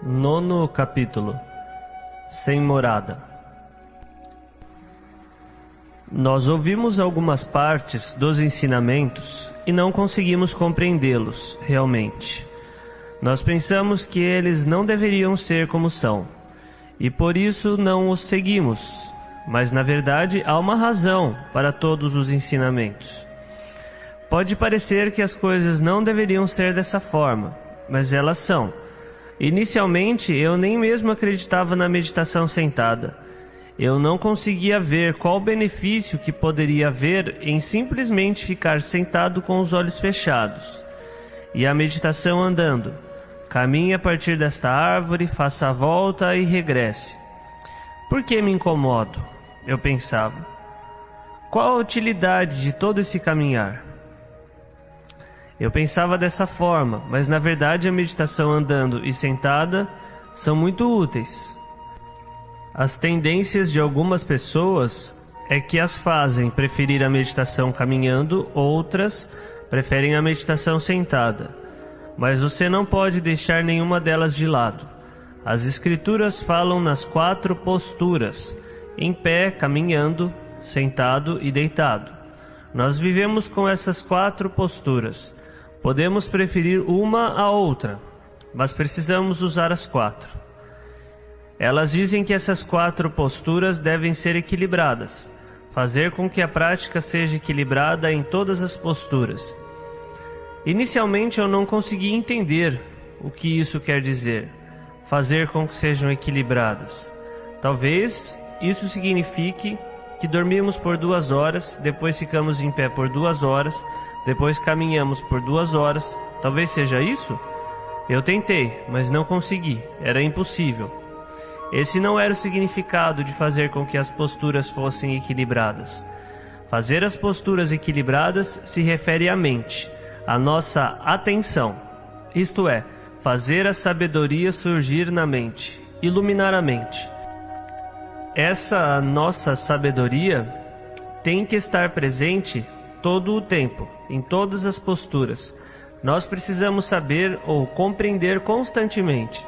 Nono capítulo. Sem morada. Nós ouvimos algumas partes dos ensinamentos e não conseguimos compreendê-los realmente. Nós pensamos que eles não deveriam ser como são, e por isso não os seguimos. Mas na verdade há uma razão para todos os ensinamentos. Pode parecer que as coisas não deveriam ser dessa forma, mas elas são. Inicialmente eu nem mesmo acreditava na meditação sentada. Eu não conseguia ver qual benefício que poderia haver em simplesmente ficar sentado com os olhos fechados. E a meditação andando. Caminhe a partir desta árvore, faça a volta e regresse. Por que me incomodo? Eu pensava. Qual a utilidade de todo esse caminhar? Eu pensava dessa forma, mas na verdade a meditação andando e sentada são muito úteis. As tendências de algumas pessoas é que as fazem preferir a meditação caminhando, outras preferem a meditação sentada. Mas você não pode deixar nenhuma delas de lado. As escrituras falam nas 4 posturas: em pé, caminhando, sentado e deitado. Nós vivemos com essas 4 posturas. Podemos preferir uma a outra, mas precisamos usar as 4. Elas dizem que essas 4 posturas devem ser equilibradas, fazer com que a prática seja equilibrada em todas as posturas. Inicialmente eu não consegui entender o que isso quer dizer, fazer com que sejam equilibradas. Talvez isso signifique que dormimos por 2 horas, depois ficamos em pé por 2 horas, depois caminhamos por 2 horas. Talvez seja isso? Eu tentei, mas não consegui, era impossível. Esse não era o significado de fazer com que as posturas fossem equilibradas. Fazer as posturas equilibradas se refere à mente, à nossa atenção. Isto é, fazer a sabedoria surgir na mente, iluminar a mente. Essa nossa sabedoria tem que estar presente todo o tempo, em todas as posturas. Nós precisamos saber ou compreender constantemente.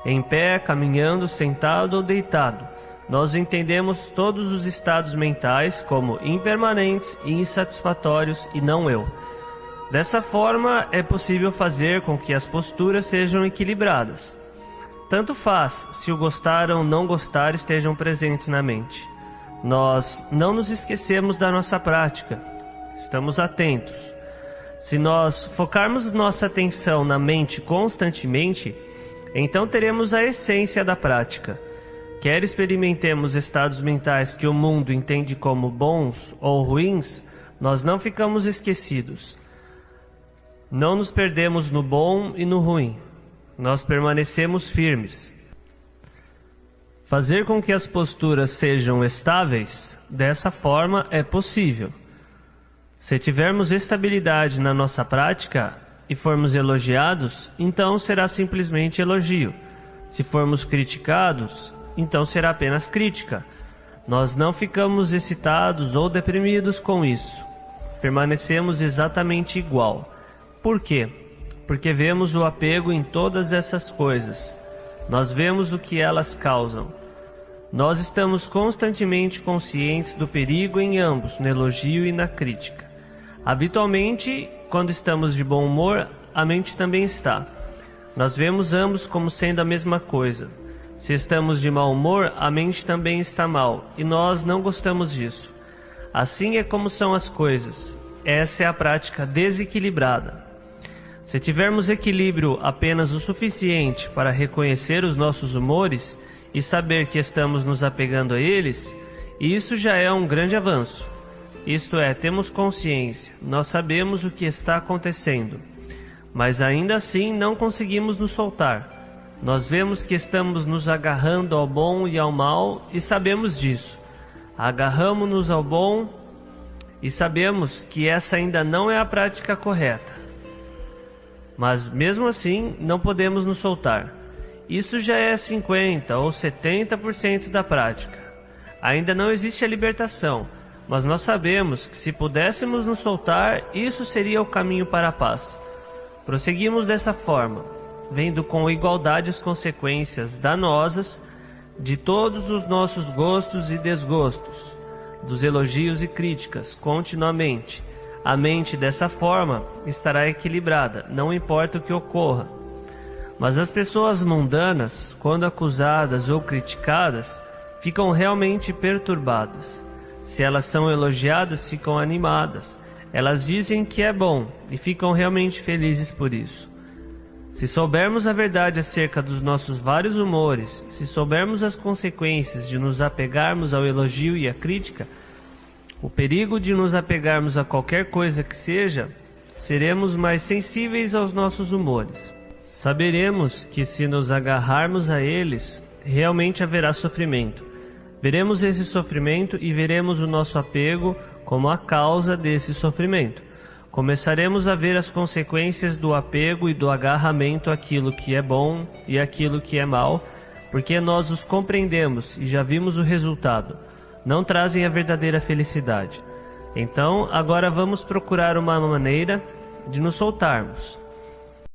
Em pé, caminhando, sentado ou deitado, nós entendemos todos os estados mentais como impermanentes e insatisfatórios e não eu. Dessa forma, é possível fazer com que as posturas sejam equilibradas. Tanto faz se o gostar ou não gostar estejam presentes na mente. Nós não nos esquecemos da nossa prática. Estamos atentos. Se nós focarmos nossa atenção na mente constantemente, então teremos a essência da prática. Quer experimentemos estados mentais que o mundo entende como bons ou ruins, nós não ficamos esquecidos. Não nos perdemos no bom e no ruim. Nós permanecemos firmes. Fazer com que as posturas sejam estáveis, dessa forma é possível. Se tivermos estabilidade na nossa prática e formos elogiados, então será simplesmente elogio. Se formos criticados, então será apenas crítica. Nós não ficamos excitados ou deprimidos com isso. Permanecemos exatamente igual. Por quê? Porque vemos o apego em todas essas coisas. Nós vemos o que elas causam. Nós estamos constantemente conscientes do perigo em ambos, no elogio e na crítica. Habitualmente, quando estamos de bom humor, a mente também está. Nós vemos ambos como sendo a mesma coisa. Se estamos de mau humor, a mente também está mal, e nós não gostamos disso. Assim é como são as coisas. Essa é a prática desequilibrada. Se tivermos equilíbrio apenas o suficiente para reconhecer os nossos humores e saber que estamos nos apegando a eles, isso já é um grande avanço. Isto é, temos consciência, nós sabemos o que está acontecendo, mas ainda assim não conseguimos nos soltar. Nós vemos que estamos nos agarrando ao bom e ao mal e sabemos disso. Agarramo-nos ao bom e sabemos que essa ainda não é a prática correta. Mas mesmo assim não podemos nos soltar. Isso já é 50% ou 70% da prática. Ainda não existe a libertação, mas nós sabemos que se pudéssemos nos soltar, isso seria o caminho para a paz. Prosseguimos dessa forma. vendo com igualdade as consequências danosas de todos os nossos gostos e desgostos, dos elogios e críticas, continuamente. A mente, dessa forma, estará equilibrada, não importa o que ocorra. Mas as pessoas mundanas, quando acusadas ou criticadas, ficam realmente perturbadas. Se elas são elogiadas, ficam animadas. Elas dizem que é bom e ficam realmente felizes por isso. Se soubermos a verdade acerca dos nossos vários humores, se soubermos as consequências de nos apegarmos ao elogio e à crítica, o perigo de nos apegarmos a qualquer coisa que seja, seremos mais sensíveis aos nossos humores. Saberemos que se nos agarrarmos a eles, realmente haverá sofrimento. Veremos esse sofrimento e veremos o nosso apego como a causa desse sofrimento. Começaremos a ver as consequências do apego e do agarramento àquilo que é bom e àquilo que é mal, porque nós os compreendemos e já vimos o resultado. Não trazem a verdadeira felicidade. Então, agora vamos procurar uma maneira de nos soltarmos.